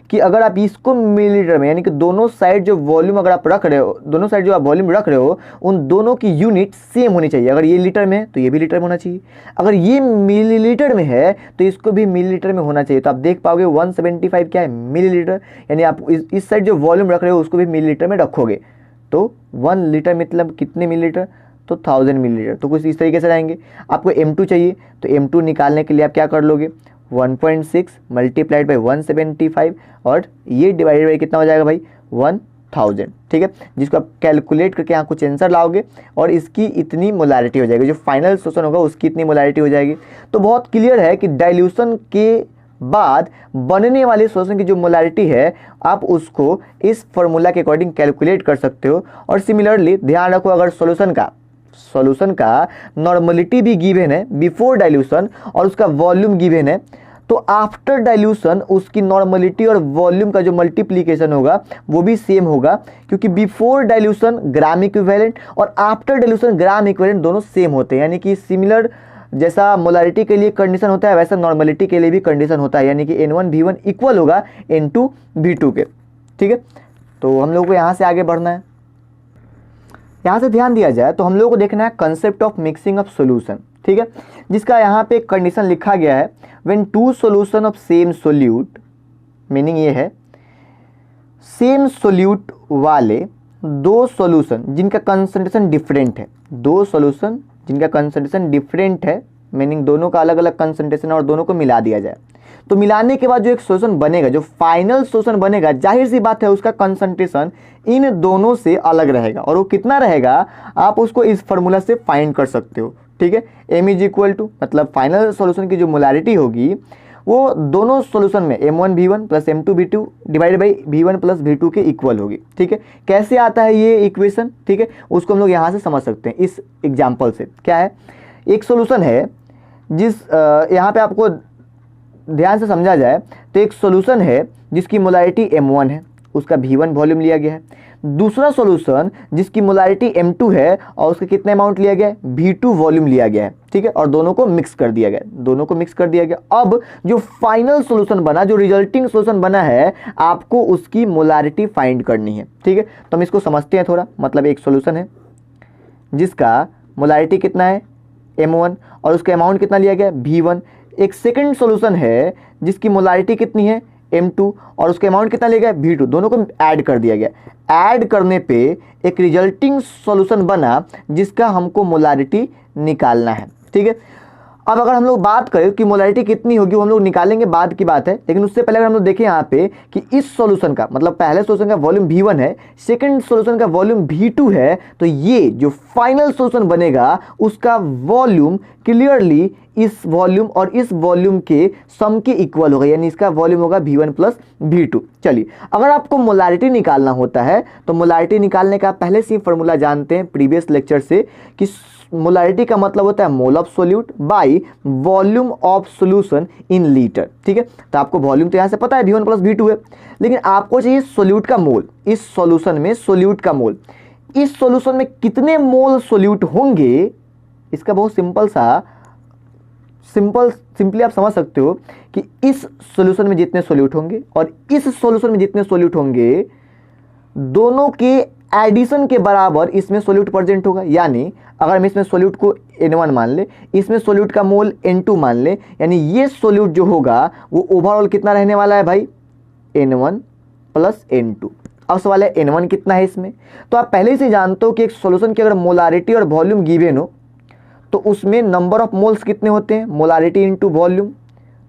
कि अगर आप इसको मिलीलीटर में, यानी कि दोनों साइड जो वॉल्यूम अगर आप रख रहे हो, दोनों साइड जो आप वॉल्यूम रख रहे हो उन दोनों की यूनिट सेम होनी चाहिए। अगर ये लीटर में है तो ये भी लीटर में होना चाहिए, अगर ये मिलीलीटर में है तो इसको भी मिलीलीटर में होना चाहिए। तो आप देख पाओगे 175 क्या है, मिलीलीटर, यानी आप इस साइड जो वॉल्यूम रख रहे हो उसको भी मिलीलीटर में रखोगे तो 1 लीटर मतलब कितने मिलीलीटर, तो 1000 मिलीलीटर। तो कुछ इस तरीके से रहेंगे। आपको M2 चाहिए तो M2 निकालने के लिए आप क्या कर लोगे, 1.6 मल्टीप्लाइड बाई 175 और ये डिवाइडेड बाई कितना हो जाएगा भाई, 1000, ठीक है, जिसको आप कैलकुलेट करके यहाँ कुछ आंसर लाओगे और इसकी इतनी मोलारिटी हो जाएगी, जो फाइनल सॉल्यूशन होगा उसकी इतनी मोलारिटी हो जाएगी। तो बहुत क्लियर है कि डाइल्यूशन के बाद बनने वाली सॉल्यूशन की जो मोलारिटी है आप उसको इस फॉर्मूला के अकॉर्डिंग कैलकुलेट कर सकते हो। और सिमिलरली ध्यान रखो, अगर सॉल्यूशन का नॉर्मलिटी भी गिवन है बिफोर डाइल्यूशन और उसका वॉल्यूम गिवन है, तो आफ्टर डाइल्यूशन उसकी नॉर्मलिटी और वॉल्यूम का जो मल्टीप्लिकेशन होगा वो भी सेम होगा, क्योंकि बिफोर डाइल्यूशन ग्राम इक्विवेलेंट और आफ्टर डाइल्यूशन ग्राम इक्विवेलेंट दोनों सेम होते हैं। यानी कि सिमिलर जैसा मोलारिटी के लिए कंडीशन होता है वैसा नॉर्मलिटी के लिए भी कंडीशन होता है, यानी कि N1 V1 इक्वल होगा N2 V2 के, ठीक है। तो हम लोग को यहाँ से आगे बढ़ना है। यहाँ से ध्यान दिया जाए तो हम लोग को देखना है concept of mixing of solution, ठीक है, जिसका यहाँ पे कंडीशन लिखा गया है when 2 solution of same solute, meaning ये है सेम सोल्यूट वाले 2 सॉल्यूशन जिनका कंसंट्रेशन डिफरेंट है, 2 सॉल्यूशन जिनका कंसंट्रेशन डिफरेंट है, मीनिंग दोनों का अलग अलग कंसंट्रेशन और दोनों को मिला दिया जाए, तो मिलाने के बाद जो एक सॉल्यूशन बनेगा, जो फाइनल सॉल्यूशन बनेगा, जाहिर सी बात है उसका कंसंट्रेशन इन दोनों से अलग रहेगा और वो कितना रहेगा आप उसको इस फार्मूला से फाइंड कर सकते हो, ठीक है। M इज इक्वल टू मतलब फाइनल सॉल्यूशन की जो मोलारिटी होगी वो दोनों सॉल्यूशन में M1 V1 plus M2 V2 divided by V1 plus V2 के इक्वल होगी, ठीक है। कैसे आता है ये इक्वेशन, ठीक है, उसको हम लोग यहाँ से समझ सकते हैं इस एग्जाम्पल से। क्या है, एक सॉल्यूशन है जिस यहाँ पे आपको ध्यान से समझा जाए तो एक सॉल्यूशन है जिसकी मोलारिटी M1 है, उसका V1 वॉल्यूम लिया गया है। दूसरा सॉल्यूशन जिसकी मोलारिटी M2 है और उसका कितना अमाउंट लिया गया है, V2 वॉल्यूम लिया गया है, ठीक है, और दोनों को मिक्स कर दिया गया, अब जो फाइनल सॉल्यूशन बना, जो रिजल्टिंग सॉल्यूशन बना है, आपको उसकी मोलारिटी फाइंड करनी है, ठीक है। तो हम इसको समझते हैं थोड़ा। मतलब एक सॉल्यूशन है जिसका मोलारिटी कितना है M1 और उसका अमाउंट कितना लिया गया V1। एक सेकंड सॉल्यूशन है जिसकी मोलारिटी कितनी है M2 और उसका अमाउंट कितना लिया गया V2, दोनों को ऐड कर दिया गया। ऐड करने पे एक रिजल्टिंग सॉल्यूशन बना जिसका हमको मोलारिटी निकालना है, ठीक है। अब अगर हम लोग बात करें कि मोलारिटी कितनी होगी वो हम लोग निकालेंगे, बाद की बात है, लेकिन उससे पहले अगर हम लोग देखें यहाँ पे कि इस सॉल्यूशन का मतलब पहले सॉल्यूशन का वॉल्यूम V1 है, सेकंड सॉल्यूशन का वॉल्यूम V2 है, तो ये जो फाइनल सॉल्यूशन बनेगा उसका वॉल्यूम क्लियरली इस वॉल्यूम और इस वॉल्यूम के सम के इक्वल होगा, यानी इसका वॉल्यूम होगा V1 प्लस V2। चलिए, अगर आपको मोलारिटी निकालना होता है तो मोलारिटी निकालने का आप पहले से ही फॉर्मूला जानते हैं प्रीवियस लेक्चर से कि मोलारिटी का मतलब होता है मोल of solute by volume of solution in litre. ठीक है, तो आपको वॉल्यूम तो यहाँ से पता है V1 प्लस V2 है, लेकिन आपको चाहिए सोल्यूट का मोल। इस सॉल्यूशन में सोल्यूट का मोल, इस सॉल्यूशन में कितने मोल सोल्यूट होंगे, इसका बहुत सिंपली आप समझ सकते हो कि इस सॉल्यूशन में जितने सोल्यूट होंगे और इस सॉल्यूशन में जितने सोल्यूट होंगे, दोनों के एडिशन के बराबर इसमें सोल्यूट प्रेजेंट होगा। यानी अगर हम इसमें सोल्यूट को N1 मान ले, इसमें सोल्यूट का मोल N2 मान ले, यानी ये सोल्यूट जो होगा वो ओवरऑल कितना रहने वाला है भाई, N1 प्लस N2। अब सवाल है N1 कितना है इसमें, तो आप पहले से जानते हो कि एक सॉल्यूशन की अगर मोलारिटी और वॉल्यूम गिवन हो तो उसमें नंबर ऑफ मोल्स कितने होते हैं, मोलारिटी इनटू वॉल्यूम।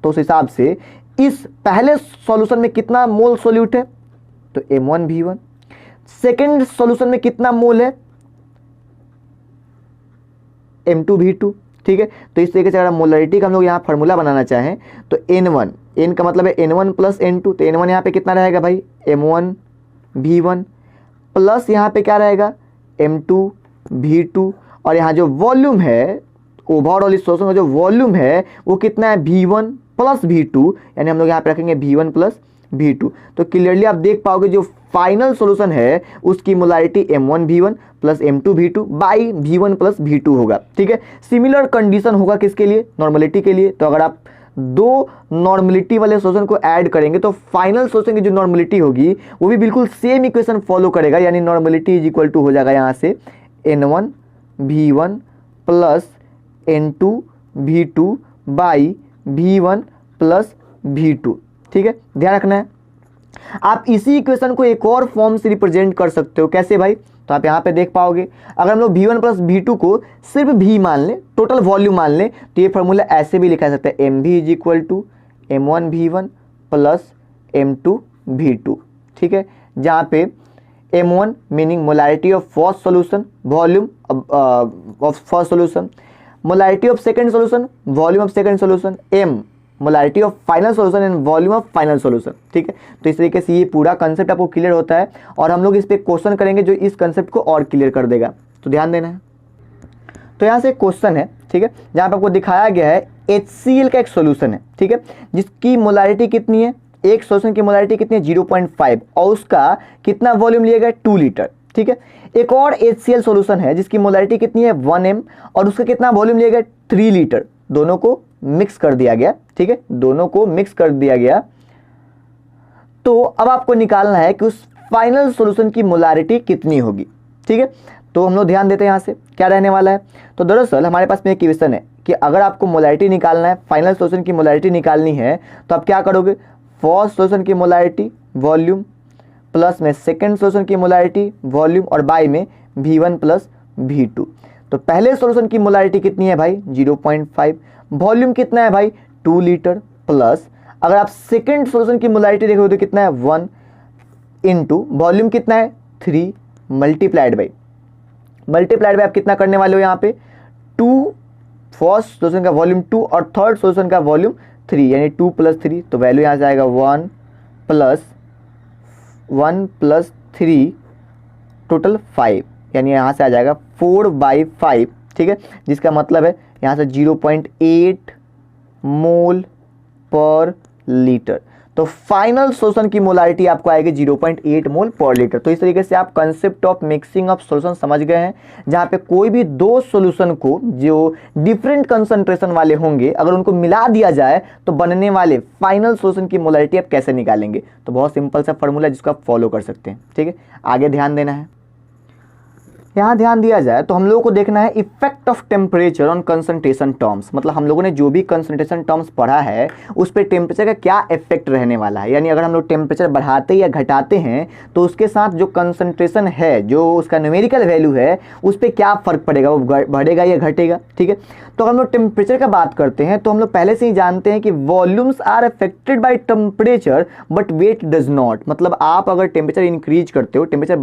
तो उस हिसाब से इस पहले सॉल्यूशन में कितना मोल सोल्यूट है, तो M1V1। सेकेंड सॉल्यूशन में कितना मोल है, M2V2। ठीक है, तो इस तरीके से अगर मोलारिटी का हम लोग यहाँ फार्मूला बनाना चाहें तो N1, N का मतलब है N1 प्लस N2, तो N1 यहाँ पे कितना रहेगा भाई, M1V1 प्लस यहाँ पे क्या रहेगा, M2V2, और यहाँ जो वॉल्यूम है ओवरऑल इस सॉल्यूशन का जो वॉल्यूम है वो कितना है, V1 प्लस V2, यानी हम लोग यहाँ पे रखेंगे V1 प्लस V2। तो क्लियरली आप देख पाओगे जो फाइनल सॉल्यूशन है उसकी molarity M1V1 plus M2V2 by V1 plus V2 होगा। ठीक है, सिमिलर कंडीशन होगा किसके लिए, नॉर्मलिटी के लिए। तो अगर आप दो नॉर्मलिटी वाले सॉल्यूशन को ऐड करेंगे तो फाइनल सॉल्यूशन की जो नॉर्मलिटी होगी वो भी बिल्कुल सेम इक्वेशन फॉलो करेगा, यानी नॉर्मलिटी इज इक्वल टू हो जाएगा यहाँ से N1V1 plus N2V2 by V1 plus V2। ठीक है, ध्यान रखना है। आप इसी इक्वेशन को एक और फॉर्म से रिप्रेजेंट कर सकते हो, कैसे भाई, तो आप यहाँ पे देख पाओगे अगर हम लोग V1 प्लस V2 को सिर्फ V मान लें, टोटल वॉल्यूम मान लें, तो ये फॉर्मूला ऐसे भी लिखा जा सकता है, MV is equal to M1V1 plus M2V2। ठीक है, जहाँ पे M1 meaning molarity of first solution, volume of first solution, molarity of second solution, volume of second solution, M molarity of final solution and volume of final solution. ठीक है, तो इस तरीके से ये पूरा कंसेप्ट आपको क्लियर होता है और हम लोग इस पे क्वेश्चन करेंगे जो इस कंसेप्ट को और क्लियर कर देगा, तो ध्यान देना है। तो यहाँ से एक क्वेश्चन है, ठीक है, जहाँ पे आपको दिखाया गया है HCl का एक सॉल्यूशन है, ठीक है, जिसकी मोलारिटी कितनी है, एक सॉल्यूशन की मोलारिटी कितनी है 0.5 और उसका कितना वॉल्यूम लिया गया 2 लीटर। ठीक है, एक और HCl सॉल्यूशन है जिसकी मोलारिटी कितनी है 1m और उसका कितना वॉल्यूम लिया गया 3 लीटर, दोनों को मिक्स कर दिया गया। ठीक है, दोनों को मिक्स कर दिया गया। तो अब आपको निकालना है कि उस फाइनल सॉल्यूशन की मोलारिटी कितनी होगी। ठीक है, तो हम लोग ध्यान देते हैं यहाँ से क्या रहने वाला है। तो दरअसल हमारे पास में एक क्वेश्चन है कि अगर आपको मोलारिटी निकालना है, फाइनल सॉल्यूशन की मोलारिटी निकालनी है, तो आप क्या करोगे, फर्स्ट सॉल्यूशन की मोलारिटी वॉल्यूम प्लस में सेकेंड सॉल्यूशन की मोलारिटी वॉल्यूम और बाई में V1 प्लस V2। तो पहले सॉल्यूशन की मोलारिटी कितनी है भाई 0.5, वॉल्यूम कितना है भाई 2 लीटर, प्लस अगर आप सेकेंड सॉल्यूशन की मोलारिटी देखोगे तो कितना है 1 इंटू वॉल्यूम कितना है 3 मल्टीप्लाइड बाई आप कितना करने वाले हो यहाँ पे 2, फर्स्ट सॉल्यूशन का वॉल्यूम 2 और थर्ड सॉल्यूशन का वॉल्यूम 3, यानी 2 प्लस 3, तो वैल्यू यहाँ से आएगा 1 प्लस 3 टोटल 5, यानी यहाँ से आ जाएगा 4/5। ठीक है, जिसका मतलब है यहाँ से 0.8 मोल पर लीटर। तो फाइनल सॉल्यूशन की मोलारिटी आपको आएगी 0.8 मोल पर लीटर। तो इस तरीके से आप concept of mixing of solution समझ गए हैं, जहाँ पे कोई भी दो सॉल्यूशन को जो डिफरेंट कंसंट्रेशन वाले होंगे अगर उनको मिला दिया जाए तो बनने वाले फाइनल सॉल्यूशन की मोलारिटी आप कैसे निकालेंगे। तो बहुत सिंपल सा फॉर्मूला जिसको आप फॉलो कर सकते हैं। ठीक है, आगे ध्यान देना है। यहाँ ध्यान दिया जाए तो हम लोगों को देखना है effect of temperature on concentration terms, मतलब हम लोगों ने जो भी कंसंट्रेशन टर्म्स पढ़ा है उस पर टेम्परेचर का क्या इफेक्ट रहने वाला है। यानी अगर हम लोग टेम्परेचर बढ़ाते या घटाते हैं तो उसके साथ जो कंसंट्रेशन है, जो उसका न्यूमेरिकल वैल्यू है, उस पर क्या फर्क पड़ेगा, वो बढ़ेगा या घटेगा। ठीक है, तो हम लोग टेम्परेचर का बात करते हैं तो हम लोग पहले से ही जानते हैं कि volumes are affected by temperature but weight does not. मतलब आप अगर टेम्परेचर इंक्रीज करते हो, टेम्परेचर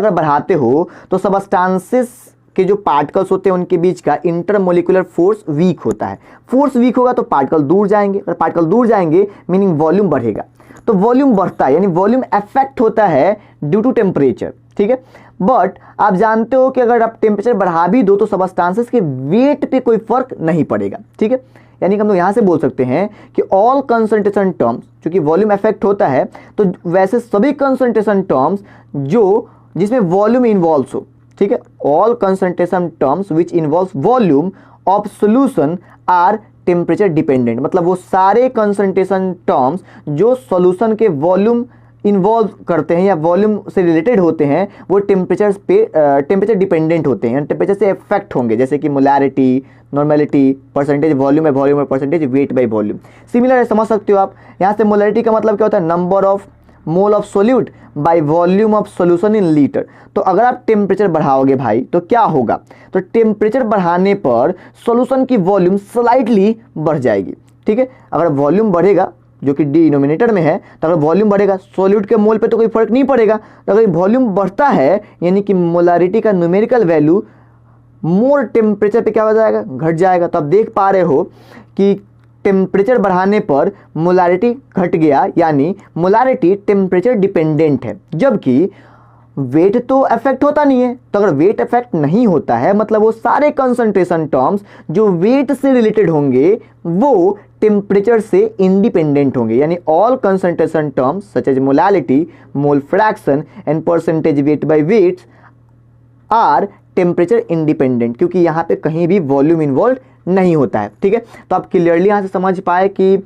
बढ़ाते हो तो सबस्टांसेस के जो पार्टिकल्स होते हैं उनके बीच का इंटरमोलिकुलर फोर्स वीक होता है। फोर्स वीक होगा तो पार्टिकल दूर जाएंगे, और पार्टिकल दूर जाएंगे मीनिंग वॉल्यूम बढ़ेगा। तो वॉल्यूम बढ़ता है यानी वॉल्यूम अफेक्ट होता है ड्यू टू टेम्परेचर, ठीक है। बट आप जानते हो कि अगर आप टेम्परेचर बढ़ा भी दो तो सबस्टांसेस के वेट पे कोई फर्क नहीं पड़ेगा, ठीक है। यानी कि हम लोग यहाँ से बोल सकते हैं कि ऑल कंसंट्रेशन टर्म्स, चूंकि वॉल्यूम अफेक्ट होता है तो वैसे सभी कंसंट्रेशन टर्म्स जो जिसमें वॉल्यूम इन्वॉल्व्स हो, ठीक है, all concentration terms which involves volume of solution are temperature dependent. मतलब वो सारे कंसंट्रेशन टर्म्स जो सॉल्यूशन के वॉल्यूम इन्वॉल्व करते हैं या वॉल्यूम से रिलेटेड होते हैं वो टेम्परेचर डिपेंडेंट होते हैं, टेम्परेचर से इफेक्ट होंगे, जैसे कि मोलैरिटी, नॉर्मेलिटी, परसेंटेज वॉल्यूम है वॉल्यूम, और percentage weight by volume. Similar है, समझ सकते हो आप। यहाँ से मोलैरिटी का मतलब क्या होता है, number of mole of solute by volume of solution in litre. तो अगर आप टेम्परेचर बढ़ाओगे भाई तो क्या होगा, तो टेम्परेचर बढ़ाने पर सॉल्यूशन की वॉल्यूम स्लाइटली बढ़ जाएगी, ठीक है। अगर वॉल्यूम बढ़ेगा जो कि डिनोमिनेटर में है, तो अगर वॉल्यूम बढ़ेगा सॉल्यूट के मोल पे तो कोई फर्क नहीं पड़ेगा। तो अगर वॉल्यूम बढ़ता है यानी कि मोलारिटी का न्यूमेरिकल वैल्यू मोर टेम्परेचर पे क्या हो जाएगा, घट जाएगा। तो आप देख पा रहे हो कि टेम्परेचर बढ़ाने पर मोलारिटी घट गया, यानी मोलारिटी टेम्परेचर डिपेंडेंट है, जबकि वेट तो अफेक्ट होता नहीं है। तो अगर वेट अफेक्ट नहीं होता है मतलब वो सारे कंसंट्रेशन टर्म्स जो वेट से रिलेटेड होंगे वो टेम्परेचर से इंडिपेंडेंट होंगे, यानी all concentration terms such as molality, mole fraction and percentage weight by weights are temperature independent, क्योंकि यहाँ पे कहीं भी वॉल्यूम इन्वॉल्व नहीं होता है, ठीक है। तो आप क्लियरली यहाँ से समझ पाए कि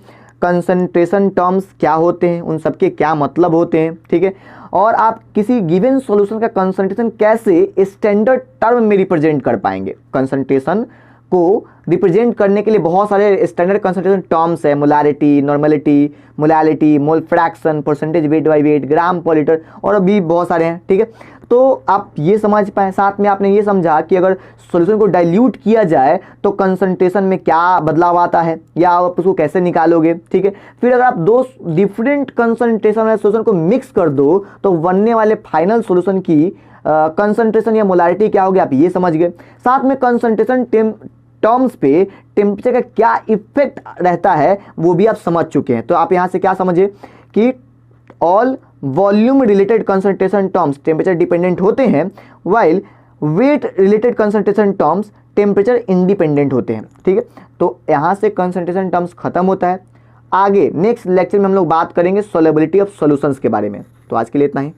कंसंट्रेशन टर्म्स क्या होते हैं, उन सबके क्या मतलब होते हैं, ठीक है। और आप किसी गिवन सॉल्यूशन का कंसंट्रेशन कैसे स्टैंडर्ड टर्म में रिप्रेजेंट कर पाएंगे। कंसंट्रेशन को रिप्रेजेंट करने के लिए बहुत सारे स्टैंडर्ड कंसंट्रेशन टर्म्स है, molarity, normality, molality, mole fraction, percentage weight by weight, gram per litre, और भी बहुत सारे हैं, ठीक है। तो आप ये समझ पाए, साथ में आपने ये समझा कि अगर सॉल्यूशन को डाइल्यूट किया जाए तो कंसंट्रेशन में क्या बदलाव आता है या आप उसको कैसे निकालोगे, ठीक है। फिर अगर आप दो डिफरेंट कंसंट्रेशन वाले सॉल्यूशन को मिक्स कर दो तो बनने वाले फाइनल सॉल्यूशन की कंसंट्रेशन या मोलारिटी क्या होगी, आप ये समझ गए। साथ में कंसंट्रेशन टर्म्स पे टेम्परेचर का क्या इफेक्ट रहता है वो भी आप समझ चुके हैं। तो आप यहाँ से क्या समझे कि all volume related concentration terms temperature dependent होते हैं, while weight related concentration terms temperature independent होते हैं, ठीक है। तो यहाँ से कंसंट्रेशन टर्म्स खत्म होता है। आगे नेक्स्ट लेक्चर में हम लोग बात करेंगे सोलेबिलिटी ऑफ सॉल्यूशंस के बारे में। तो आज के लिए इतना ही।